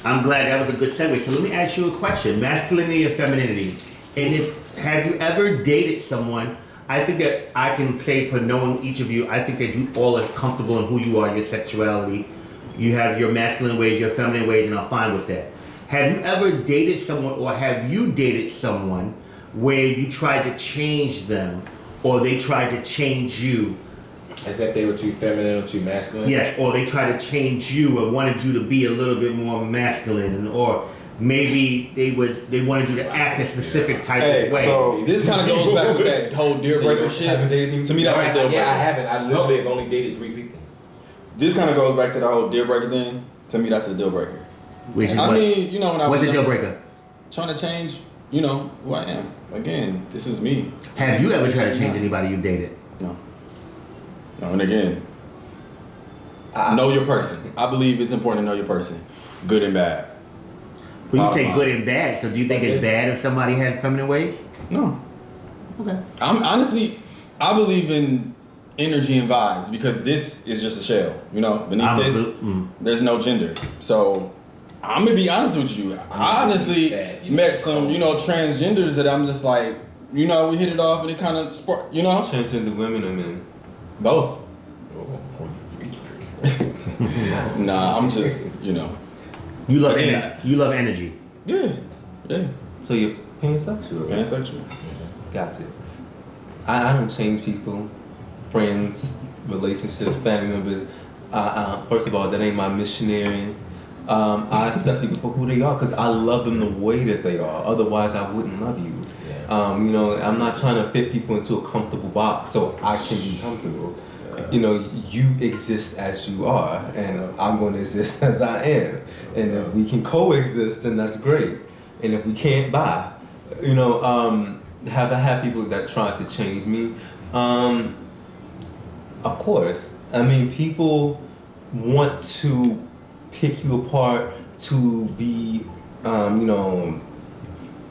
I'm glad that was a good segue. So let me ask you a question: masculinity and femininity. And have you ever dated someone? I think that I can say for knowing each of you, I think that you all are comfortable in who you are, your sexuality. You have your masculine ways, your feminine ways, and I'm fine with that. Have you ever dated someone, or have you dated someone where you tried to change them, or they tried to change you? As if they were too feminine or too masculine? Yes, or they tried to change you and wanted you to be a little bit more masculine, or maybe they wanted you to act a specific type of way. So this kind of goes back with that whole deal breaker shit. To me, that's a deal breaker. Yeah, I haven't. I literally have only dated 3 people. This kind of goes back to the whole deal breaker thing. To me, that's a deal breaker. Which is mean, you know, when I was what's a deal breaker? Trying to change, you know, who I am. Again, this is me. Have you ever tried to change anybody you've dated? No. No, and again, know your person. I believe it's important to know your person, good and bad. When you say good and bad, so do you think it's bad if somebody has feminine ways? No. Okay. I believe in energy and vibes, because this is just a shell, you know. Beneath this, there's no gender. So I'm gonna be honest with you. I honestly met some, you know, transgenders that I'm just like, you know, we hit it off and it kind of sparked, you know. Transgender women or men? Both. Nah, I'm just, you know. You love you love energy. Yeah. So you're pansexual? Pansexual. Gotcha. I don't change people, friends, relationships, family members. First of all, that ain't my missionary. I accept people for who they are because I love them the way that they are. Otherwise, I wouldn't love you. Yeah. You know, I'm not trying to fit people into a comfortable box so I can be comfortable. You know, you exist as you are, and I'm going to exist as I am. And if we can coexist, then that's great. And if we can't, bye. You know, have I had people that tried to change me? Of course. I mean, people want to pick you apart to be, you know,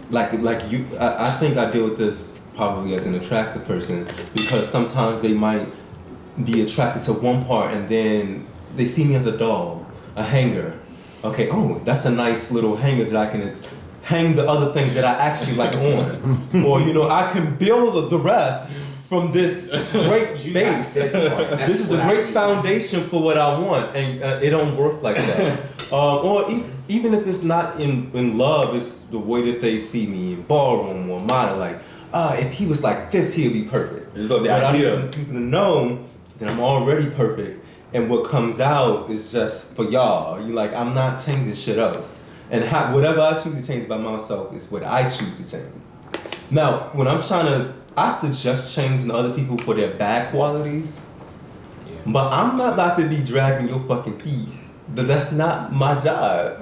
like you. I think I deal with this probably as an attractive person, because sometimes they might be attracted to one part and then they see me as a doll, a hanger. Okay, oh, that's a nice little hanger that I can hang the other things that I actually like on. Or, you know, I can build the rest from this great base. This is a great foundation for what I want, and it don't work like that. Or even if it's not in love, it's the way that they see me in ballroom or model. Like, if he was like this, he'd be perfect. Just like the idea. I want people to know that I'm already perfect, and what comes out is just for y'all. You like, I'm not changing shit else, and whatever I choose to change by myself is what I choose to change. Now, when I'm trying to, I suggest changing other people for their bad qualities, but I'm not about to be dragging your fucking feet. That's not my job.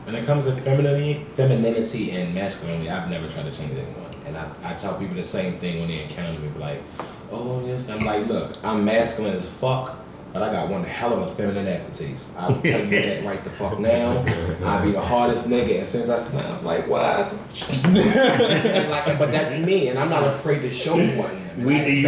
When it comes to femininity and masculinity, I've never tried to change anyone. And I tell people the same thing when they encounter me, like, oh, yes. I'm like, look, I'm masculine as fuck, but I got one hell of a feminine aftertaste. I'll tell you that right the fuck now. I'll be the hardest nigga. And since I said, I'm like, what? But that's me, and I'm not afraid to show who I am. And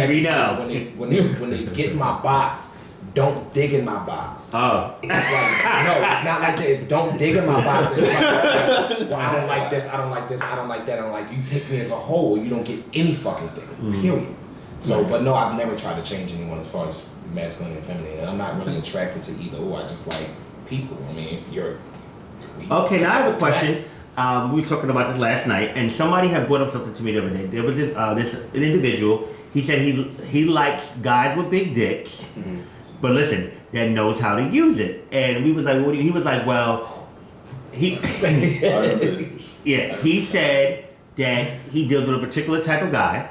we know. When they get in my box, don't dig in my box. Oh. It's like, no, it's not like that. Don't dig in my box and try to say, well, I don't like this, I don't like this, I don't like that, I don't like you. Take me as a whole, you don't get any fucking thing. Period. So, but no, I've never tried to change anyone as far as masculine and feminine. And I'm not really attracted to either or. I just like people. I mean, if you're... Okay, now I have a question. We were talking about this last night, and somebody had brought up something to me the other day. There was an individual. He said he likes guys with big dicks, but listen, that knows how to use it. And we was like, what do you? He was like, well, he said that he deals with a particular type of guy,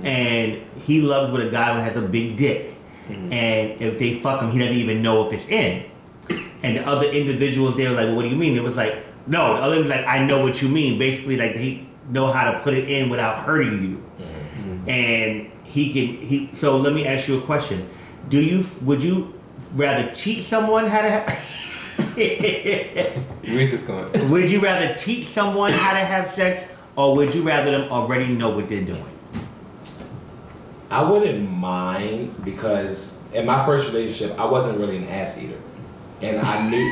and he loves with a guy who has a big dick, and if they fuck him, he doesn't even know if it's in. And the other individuals, they were like, well, what do you mean? It was like, no, the other was like, I know what you mean. Basically, like, he know how to put it in without hurting you. And so let me ask you a question. Would you rather teach someone how to have... Where's this going? Would you rather teach someone how to have sex, or would you rather them already know what they're doing? I wouldn't mind because in my first relationship, I wasn't really an ass eater. And I knew...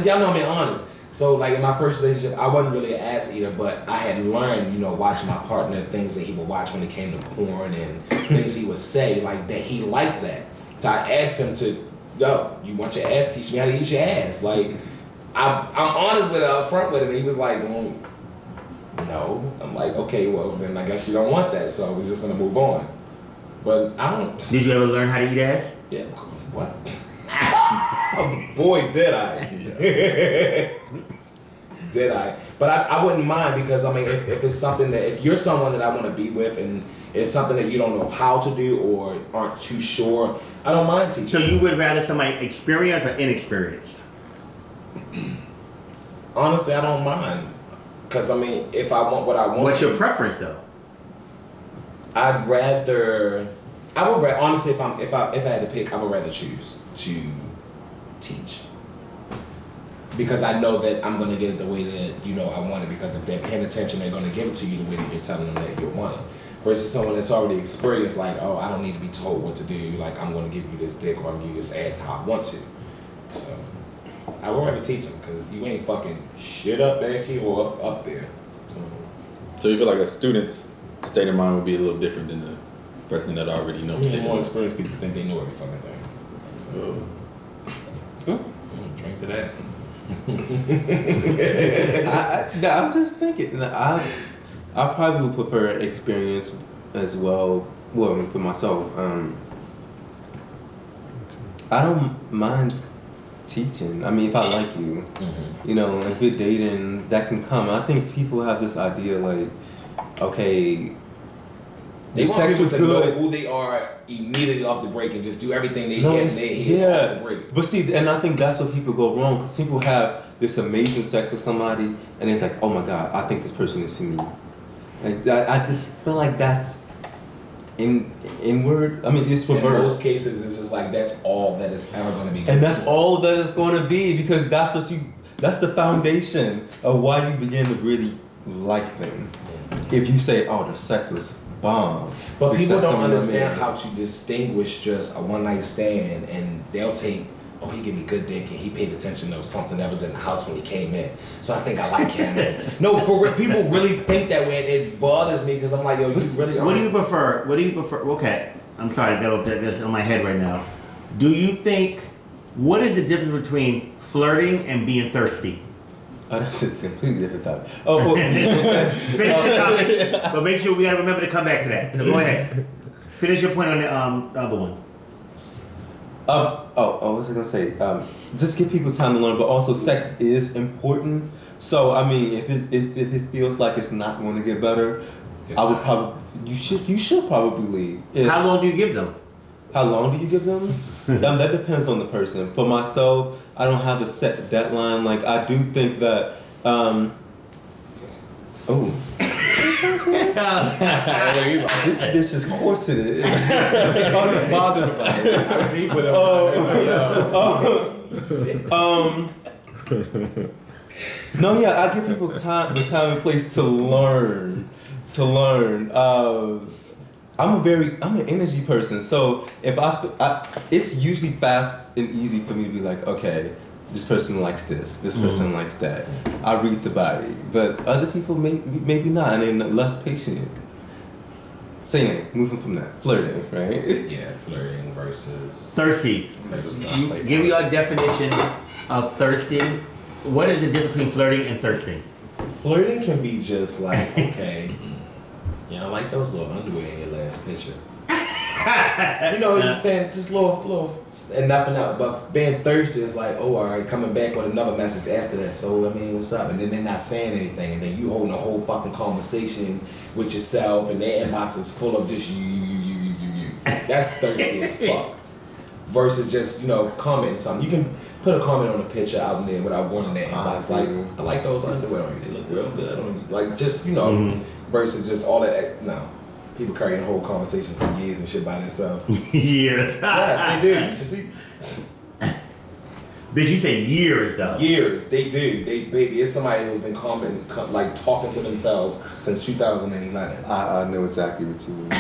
y'all know me honest. So, like, in my first relationship, I wasn't really an ass eater, but I had learned, watching my partner, things that he would watch when it came to porn and things he would say, like, that he liked that. So I asked him to, yo, you want your ass? Teach me how to eat your ass. Like, I'm honest with it, up front with him. He was like, well, no. I'm like, okay, well, then I guess you don't want that, so we're just going to move on. But I don't... Did you ever learn how to eat ass? Yeah, what? Boy, did I. Did I? But I wouldn't mind because, I mean, if it's something that, if you're someone that I want to be with and it's something that you don't know how to do or aren't too sure, I don't mind teaching. So you would rather somebody experienced or inexperienced? Honestly, I don't mind. Because, I mean, if I want what I want. What's your preference, though? I would rather, honestly, if I had to pick, I would rather choose to teach. Because I know that I'm going to get it the way that, I want it. Because if they're paying attention, they're going to give it to you the way that you're telling them that you want it. Versus someone that's already experienced, like, oh, I don't need to be told what to do. Like, I'm going to give you this dick or I'm going to give you this ass how I want to. So, I would rather teach them because you ain't fucking shit up back here or up there. So you feel like a student's state of mind would be a little different than the person that already knows. Yeah, more experienced people think they know every fucking thing. So, drink to that. I'm just thinking. I probably would prefer experience as well. Well, for myself, I don't mind teaching. I mean, if I like you, if you're dating, that can come. I think people have this idea like, okay, they want sex people was to good. know who they are immediately off the break and just do everything they hit off the break. But see, and I think that's where people go wrong because people have this amazing sex with somebody and it's like, oh my God, I think this person is for me. Like I just feel like that's inward. I mean, it's reversed. In most cases, it's just like that's all that it's ever going to be. And that's all that it's going to be because that's the foundation of why you begin to really like them. If you say, oh, the sex was bomb. But people don't understand how to distinguish just a one night stand and they'll take, oh, he gave me good dick and he paid attention to something that was in the house when he came in. So I think I like him. No, for real, people really think that way and it bothers me because I'm like, yo, you really are. What do you prefer? Okay, I'm sorry, that's on my head right now. Do you think, what is the difference between flirting and being thirsty? Oh, that's a completely different topic. Oh, finish your topic, but make sure we gotta remember to come back to that. So go ahead. Finish your point on the other one. What was I gonna say? Just give people time to learn, but also sex is important. So I mean, if it feels like it's not going to get better, I would probably you should probably leave. How long do you give them? How long do you give them? That depends on the person. For myself, I don't have a set deadline. Like I do think that. This bitch is corseted. I'm bothered about it. How does he put it No, yeah, I give people the time and place to learn. I'm an energy person, so if it's usually fast and easy for me to be like, okay, this person likes this person likes that. I read the body, but other people maybe not, and they're less patient. Saying, moving from that, flirting, right? Yeah, flirting versus thirsty. Give me your definition of thirsting. What is the difference between flirting and thirsting? Flirting can be just like, okay, yeah, I like those little underwear in your last picture. Just saying, just little, and nothing else. But being thirsty is like, oh, all right, coming back with another message after that. So, I mean, what's up? And then they're not saying anything, and then you holding a whole fucking conversation with yourself, and their inbox is full of just you. That's thirsty as fuck. Versus just, commenting something. You can put a comment on a picture out there without going in their inbox. Like, I like those underwear on you. They look real good on you. Like, just, versus just all that. No. People carrying whole conversations for years and shit by themselves. Yes. Yes, they do. You should see. Bitch, you said years though. Years, they do. Baby, it's somebody who's been like talking to themselves since 2011. I know exactly what you mean.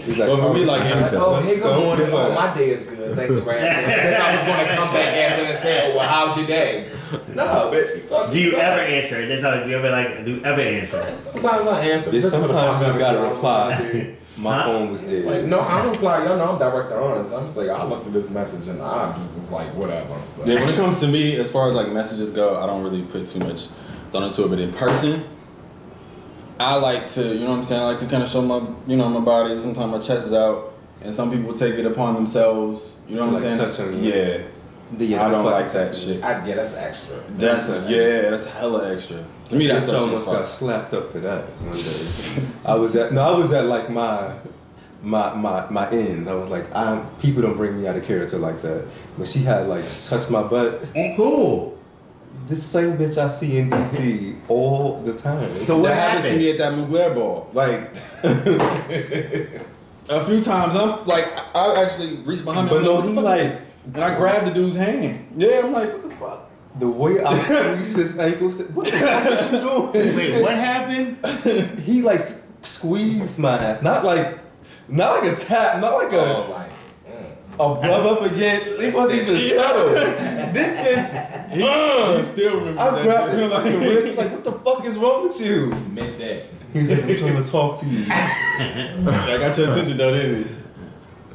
He's Well, for me, like, oh, hey, good morning. Oh, my day is good. Thanks for asking. Since I was going to come back after and say, oh, well, how's your day? No, bitch. Do you ever answer? Do you ever answer? Sometimes I answer. Bitch, Just for the sometimes fuck you gotta of it. reply. My phone was dead. Like, no, I don't reply. Y'all know I'm direct and honest. I'm just like, I looked at this message and I'm just like, whatever. But, yeah, when it comes to me, as far as like messages go, I don't really put too much thought into it. But in person, I like to, you know what I'm saying? I like to kind of show my, my body. Sometimes my chest is out, and some people take it upon themselves. You know what I'm saying? Touching you. Yeah. I don't like that shit. That's extra. That's hella extra. To me, that's almost got slapped up for that one day. I was at like my ends. I was like, people don't bring me out of character like that. But she had like touched my butt. Who? This same bitch I see in DC all the time. So what that happened happened to me at that Mugler ball? Like a few times. I'm like, I actually reached behind me. But no, he like, and I grabbed the dude's hand. Yeah, I'm like, what the fuck? The way I squeezed his ankle, what the fuck is you doing? Wait, what happened? He like squeezed my ass, not like a tap, not like a rub up against. It wasn't even subtle. This bitch, He still remembers I that grabbed shit. his fucking wrist. Like, what the fuck is wrong with you? You meant that. He was like, I'm trying to talk to you. I got your attention though, didn't it?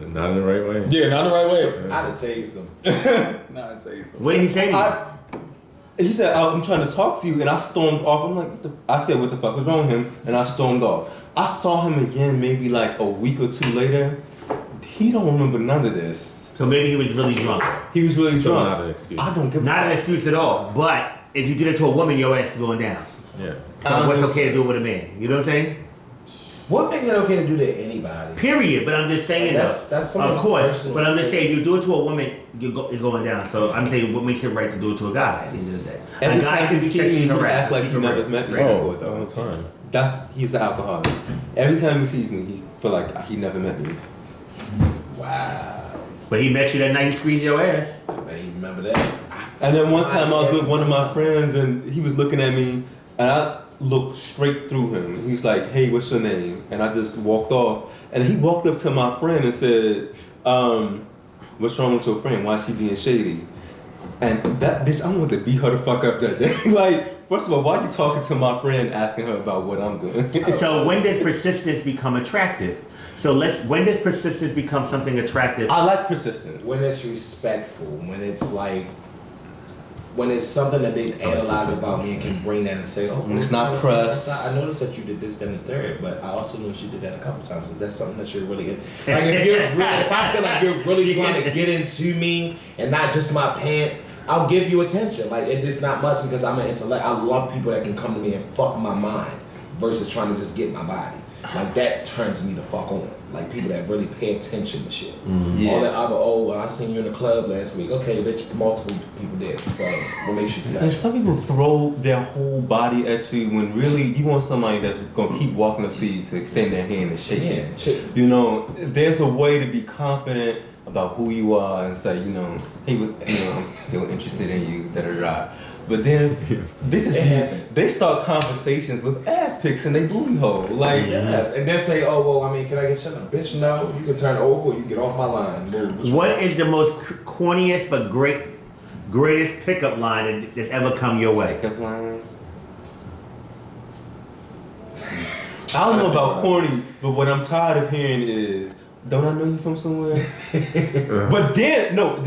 Not in the right way. Yeah, not the right way. I'd have tased him. Nah, I tell you. What did he say to you? He said, I'm trying to talk to you, and I stormed off. I'm like, I said, what the fuck was wrong with him? And I stormed off. I saw him again maybe like a week or two later. He don't remember none of this. So maybe he was really drunk. He was really So drunk. not an excuse. I don't give a Not fuck. an excuse at all. But if you did it to a woman, your ass is going down. Yeah. So what's okay to do with a man? You know what I'm saying? What makes it okay to do to anybody? Period. But I'm just saying That's of someone's course. personal But I'm just saying, space. you do it to a woman, it's going down. So I'm saying, what makes it right to do it to a guy at the end of the day? Every A guy time can he be see me, sexually he harassed. act like he never met me Oh, before, all though. the time. He's an alcoholic. Every time he sees me, he feel like he never met me. Wow. But he met you that night, he squeezed your ass. I bet you remember that. And then one time I was with one of my friends, and he was looking at me, and I looked straight through him. He's like, "Hey, what's your name?" And I just walked off. And he walked up to my friend and said, "What's wrong with your friend? Why is she being shady?" And that bitch, I wanted to beat her the fuck up that day. Like, first of all, why are you talking to my friend asking her about what I'm doing? So when does persistence become attractive? When does persistence become something attractive? I like persistence. When it's respectful, when it's like, when it's something that they analyze about me and can bring that and say, oh, When it's not press. I noticed that you did this, then the third, but I also noticed you did that a couple times. Is that something that you're really in? Like, if I feel like you're really trying to get into me and not just my pants, I'll give you attention. Like, it's not much because I'm an intellect. I love people that can come to me and fuck my mind versus trying to just get my body. Like, that turns me the fuck on. Like, people that really pay attention to shit. Yeah. All that other, I seen you in the club last week. Okay, bitch, multiple people did. So, what makes you And special? some people throw their whole body at you when really you want somebody that's gonna keep walking up to you to extend their hand and shake it. Yeah, shit. You know, there's a way to be confident about who you are and say, hey, I'm still interested in you, da da da. But then they start conversations with ass pics and they booty hole. Like, Yes, and then say, oh, well, I mean, can I get shut up? Bitch, no, you can turn over or you can get off my line. Move. What is the most corniest but greatest pickup line that's ever come your way? pickup line. I don't know about corny, but what I'm tired of hearing is, don't I know you from somewhere? But then, no,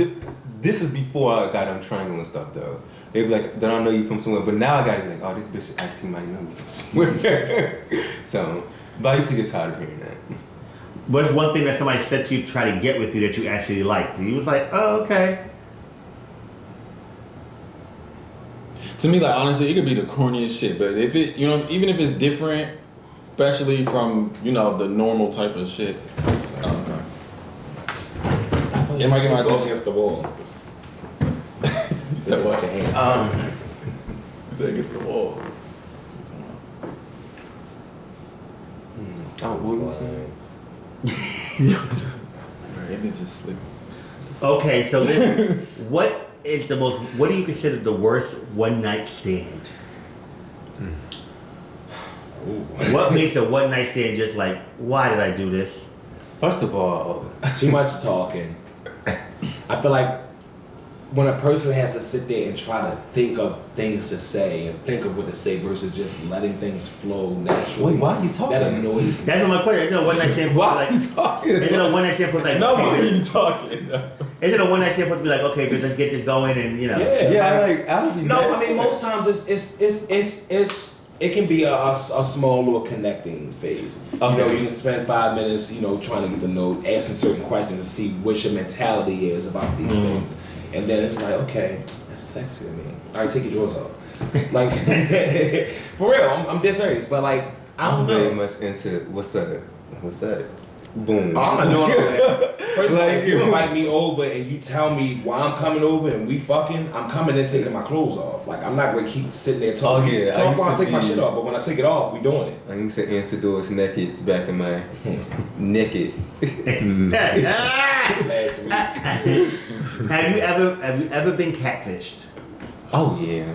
this is before I got on Triangle and stuff, though. They be like, don't I know you from somewhere? But now I gotta be like, oh, this bitch actually might know me from somewhere. So, but I used to get tired of hearing that. What's one thing that somebody said to you, try to get with you, that you actually liked? And you was like, oh, okay. To me, like, honestly, it could be the corniest shit, but if it, even if it's different, especially from, the normal type of shit. Oh, okay. It might get my Go attention. against the wall. You said what? Your hands. You said against the wall. Oh, what was saying? Right, it just slip. Okay, so then, what What do you consider the worst one night stand? What makes a one night stand just like, why did I do this? First of all, too much talking. I feel like when a person has to sit there and try to think of things to say and think of what to say versus just letting things flow naturally. wait, why are you talking? That annoys me. That's my question. Isn't a one night stand Why like? are you talking? Isn't a one night stand like? No, okay, why are you talking? Isn't a one night stand supposed to be like, okay, bitch, let's get this going and you know? Yeah. I would be No, mad. I mean most times it can be a small little connecting phase. You know, you can spend 5 minutes, trying to get to know, asking certain questions to see what your mentality is about these things. And then it's like, okay, that's sexy to me. All right, take your drawers off. Like, for real, I'm dead serious. But like, I don't I'm very know. much into what's that? Boom. Oh, I'm not doing all that. First of all, Like, if you invite me over and you tell me why I'm coming over and we fucking, I'm coming in taking my clothes off. Like, I'm not gonna keep sitting there talking. Oh, yeah, I Talk used while I to take my be- shit off, but when I take it off, we doing it. I used to answer doors naked back in my naked. Last week. Have you ever been catfished? Oh yeah.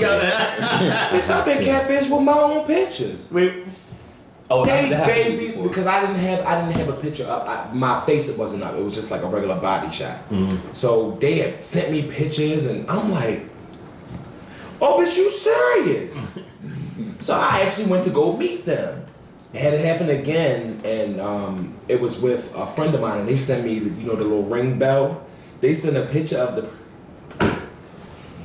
Bitch, I've been catfished with my own pictures. Wait, Oh, They that happened baby before. because I didn't have a picture up. My face it wasn't up. It was just like a regular body shot. So they had sent me pictures and I'm like, oh, bitch, you serious? So I actually went to go meet them. It had it happen again, and it was with a friend of mine, and they sent me the little ring bell. They sent a picture of the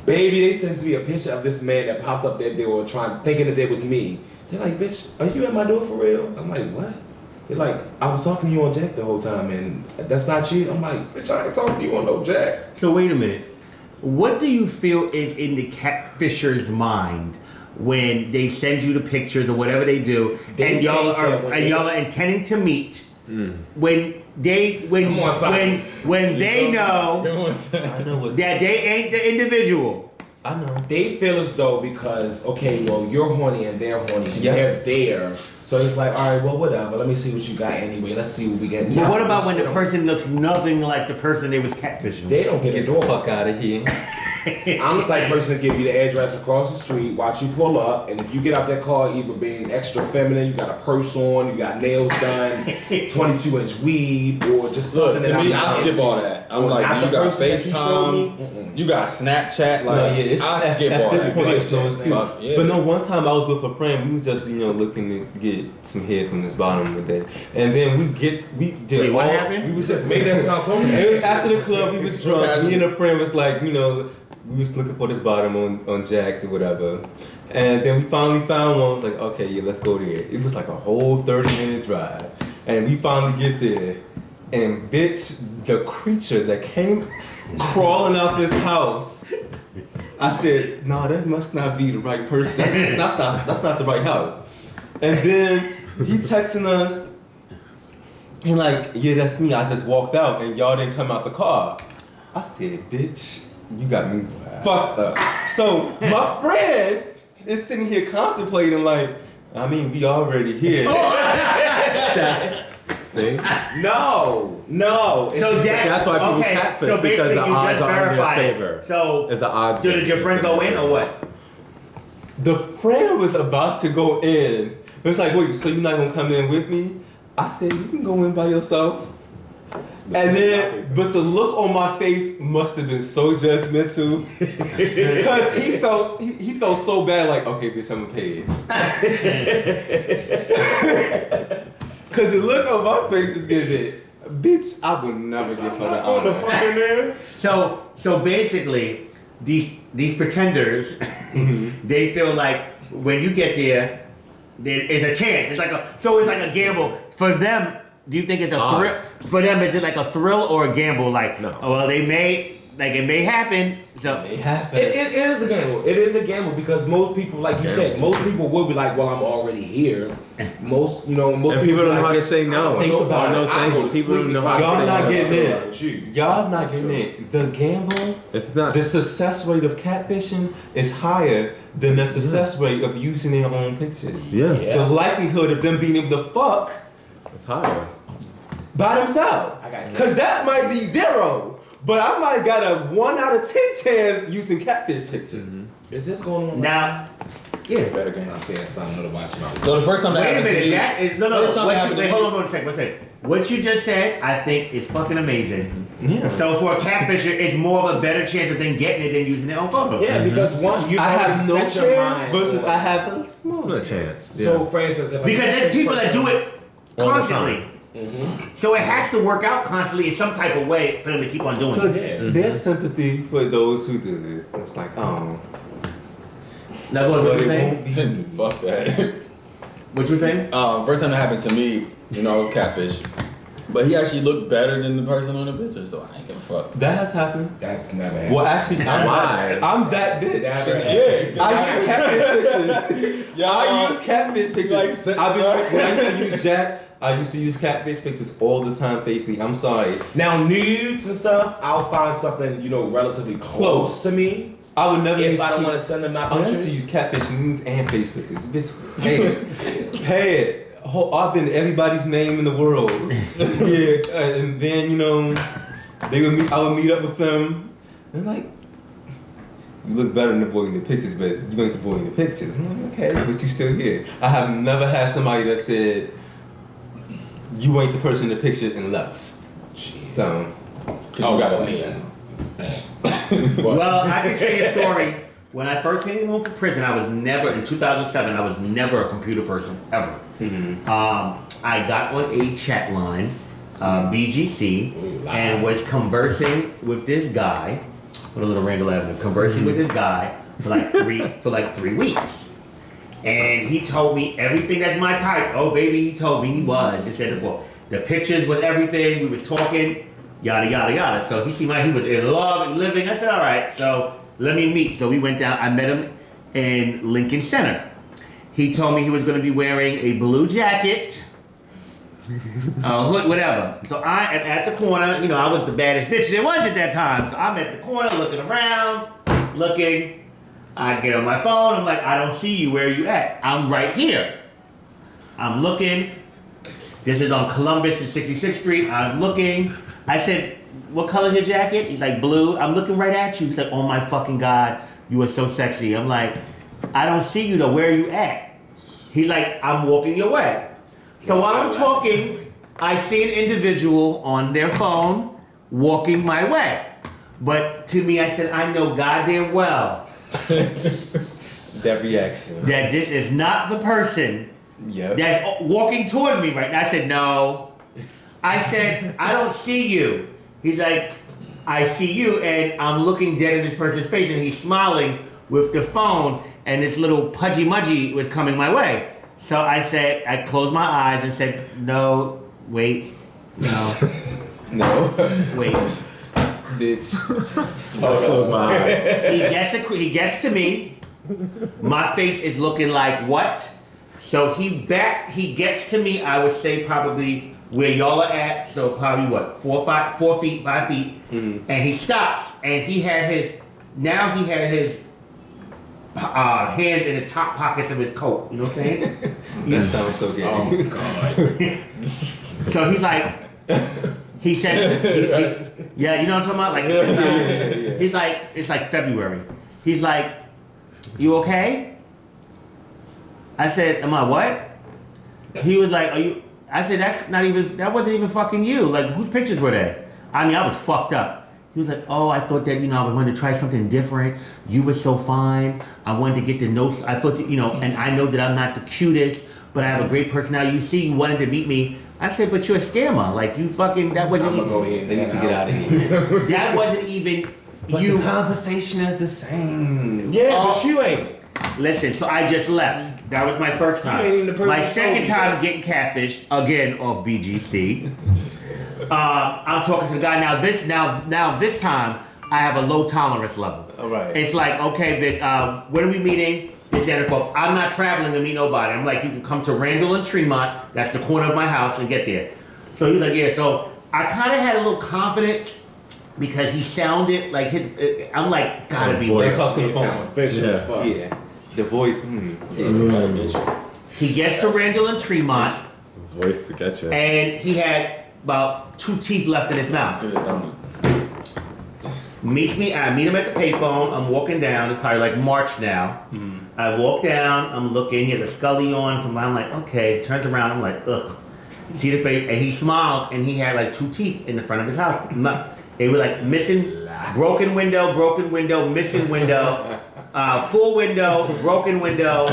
baby. They sent me a picture of this man that pops up that they were thinking that it was me. They're like, bitch, are you at my door for real? I'm like, what? They're like, I was talking to you on Jack the whole time, and that's not you? I'm like, bitch, I ain't talking to you on no Jack. so wait a minute. What do you feel is in the catfisher's mind when they send you the pictures or whatever they do, They and y'all think that when they- are intending to meet? When they Come on, son. when they know I know what that they ain't the individual. I know. They feel as though because, okay, well, you're horny and they're horny and Yeah. they're there. So it's like, all right, well, whatever. Let me see what you got anyway. Let's see what we get. But what about when the person looks nothing like the person they was catfishing? They don't get Get the the door. fuck out of here. I'm the type of person to give you the address across the street, watch you pull up, and if you get out that car either being extra feminine, you got a purse on, you got nails done, 22-inch weave, or just Look, something to that me, I'm I not skip into. all that. I'm Or like, not you the got person that you showed me. FaceTime, you got Snapchat, like, It's I skip all at this that. point Like, it's so fuck, stupid. yeah. But no, one time I was with a friend. We was just looking to get some head from this bottom one day, and then we did. Wait, what happened? We was Just just made that sound so It was nasty. after the club. We was drunk. Me and a friend was like, we was looking for this bottom on Jack or whatever, and then we finally found one. Like, okay, yeah, let's go there. It was like a whole 30-minute drive, and we finally get there, and bitch, the creature that came crawling out this house. I said, no, that must not be the right person. That's not the right house. And then he texting us, and like, yeah, that's me. I just walked out, and y'all didn't come out the car. I said, bitch, you got me fucked up. So my friend is sitting here contemplating, like, I mean, we already here. See? No. So That's why people okay, catfish, so because basically the you odds just are in your verified it. favor. So It's the odds. did your friend go in or what? The friend was about to go in. It was like, wait, so you're not gonna come in with me? I said, you can go in by yourself. And then, but the look on my face must have been so judgmental, because he felt so bad. Like, okay, bitch, I'm gonna pay it. Because the look on my face is giving, bitch, I would never give her the honor. So basically, these pretenders, they feel like when you get there is a chance. It's like a gamble for them. Do you think it's a thrill for them? Is it like a thrill or a gamble? Like, No. oh, well, it may happen. So It happened. It is a gamble. It is a gamble because most people, like you said, most people will be like, "Well, I'm already here." Most And people don't know how to say no. Think about it. Thank you. People don't know how to Y'all say not no. getting in. Y'all not getting in. The gamble, It's not. the success rate of catfishing is higher than the success rate of using their own pictures. Yeah. Yeah. The likelihood of them being able to fuck It's higher. by themselves. I got Because that might be zero. but I might got a 1 out of 10 chance using catfish pictures. Mm-hmm. Is this going on now? Yeah. Better game. Okay, that's something to watch about. So the first time that Wait a happened to minute. me, That is no. first time that happened to me- Hold on one second. What you just said, I think, is fucking amazing. Yeah. So for a catfisher, it's more of a better chance of them getting it than using their own photo. Yeah, because one, you I have no set your chance mind versus on- I have a small Not a chance. chance. So, for instance, if Because there's people that do it All the constantly. So it has to work out constantly in some type of way for them to keep on doing So it. there's sympathy for those who do it. It's like, oh. Now, go ahead, what But you it saying? won't be me. fuck that. What you saying? First time that happened to me, you know, I was catfish. But he actually looked better than the person on the picture, so I ain't give a fuck. That has happened. That's never happened. Well, actually, Why? I'm that bitch. Never Yeah. I use catfish pictures. Yeah. I use catfish pictures. Like, set- When I used to use Jack, I used to use catfish pictures all the time faithfully. I'm sorry. Now, nudes and stuff, I'll find something, you know, relatively close to me. I would never If use I don't want to send them my I used to pictures. use catfish news and face pictures. Bitch, hey, I've been everybody's name in the world. Yeah, and then you know, I would meet up with them. And like, you look better than the boy in the pictures, but you ain't the boy in the pictures. I'm like, okay, but you still here. I have never had somebody that said you ain't the person in the picture and left. So, Because you got a man. Well, I can tell you a story. When I first came home from prison, I was never, in 2007, I was never a computer person, ever. I got on a chat line, BGC, and was conversing with this guy, with a little Randall Avenue, conversing with this guy for like 3 weeks. And he told me everything that's my type. Oh, baby, he told me he was. Just that the pictures was everything. We was talking. Yada, yada, yada. So he seemed like he was in love and living. I said, all right, so let me meet. So we went down. I met him in Lincoln Center. He told me he was going to be wearing a blue jacket, a hood, whatever. So I am at the corner. You know, I was the baddest bitch there was at that time. So I'm at the corner looking around, looking. I get on my phone. I'm like, I don't see you. Where are you at? I'm right here. I'm looking. This is on Columbus and 66th Street. I'm looking. I said, what color's your jacket? He's like, blue. I'm looking right at you. He's like, oh my fucking God, you are so sexy. I'm like, I don't see you though. Where are you at? He's like, I'm walking your way. So while I'm talking, I see an individual on their phone walking my way. But to me, I said, I know goddamn well that reaction. that this is not the person Yep. that's walking toward me right now. I said, no. I said, I don't see you. He's like, I see you, and I'm looking dead in this person's face, and he's smiling with the phone, and this little pudgy-mudgy was coming my way. So I said, I closed my eyes and said, no, wait, no, No. wait. Bitch. I'll close my eyes. He gets to me. My face is looking like what? So he gets to me, I would say probably where y'all are at, so probably what, 4 feet, 5 feet, and he stops, and he had his hands in the top pockets of his coat. You know what I'm saying? That sounds so gay. Oh God. So he's like, he says, yeah, you know what I'm talking about? Like, Yeah. he's like, it's like February. He's like, you okay? I said, am I what? He was like, are you? I said, that wasn't even fucking you. Like, whose pictures were they? I mean, I was fucked up. He was like, oh, I thought that, I wanted to try something different. You were so fine. I wanted to get to know, I thought that, and I know that I'm not the cutest, but I have a great personality. You see, you wanted to meet me. I said, but you're a scammer. Like, you fucking, that wasn't I'm gonna even, go ahead. They need to get out of here. that wasn't even But you. the conversation is the same. Yeah, but you ain't. Listen, so I just left. That was my first You ain't even the time. person My that second told me time that. getting catfished, again off BGC. I'm talking to the guy now this time I have a low tolerance level. All right. It's like, okay, bitch, when are we meeting? This, that, and the I'm not traveling to meet nobody. I'm like, you can come to Randall and Tremont, that's the corner of my house, and get there. So he's like, yeah. So I kind of had a little confidence because he sounded like I'm like, gotta be Voice real. off the Kind phone. of official as fuck. Yeah. The voice. He gets to Randall and Tremont, Voice to get you. and he had about 2 teeth left in his mouth. meets me. I meet him at the payphone. I'm walking down. It's probably like March now. I walk down. I'm looking. He has a Scully on. I'm like, okay. Turns around. I'm like, ugh. See the face, and he smiled, and he had like 2 teeth in the front of his house. They were like missing, broken window, missing window, full window, broken window,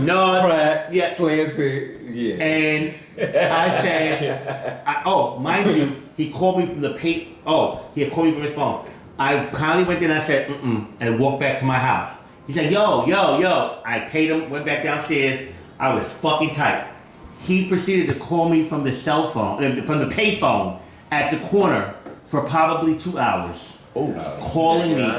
no, Crack, yeah, slanted, yeah. And I said, mind you, he called me from the he had called me from his phone. I kindly went in and I said, and walked back to my house. He said, yo. I paid him, went back downstairs. I was fucking tight. He proceeded to call me from the cell phone, from the payphone at the corner for probably 2 hours. Calling me. I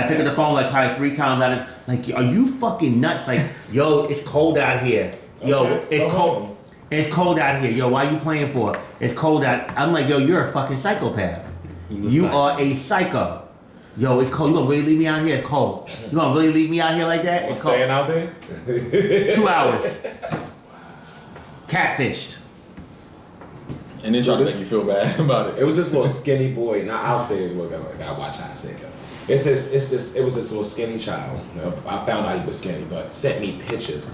picked up the phone like probably 3 times. Like, are you fucking nuts? Like, yo, it's cold out here. Yo, it's cold. It's cold out here. Yo, why you playing for? It's cold out. I'm like, yo, you're a fucking psychopath. You are a psycho. Yo, it's cold. You gonna really leave me out here? It's cold. You gonna really leave me out here like that? It's cold. Staying out there? 2 hours. Catfished. And then trying to make you feel bad about it. It was this little skinny boy. Now I'll say it. Look, I gotta watch how I say it. It was this little skinny child. I found out he was skinny, but sent me pictures.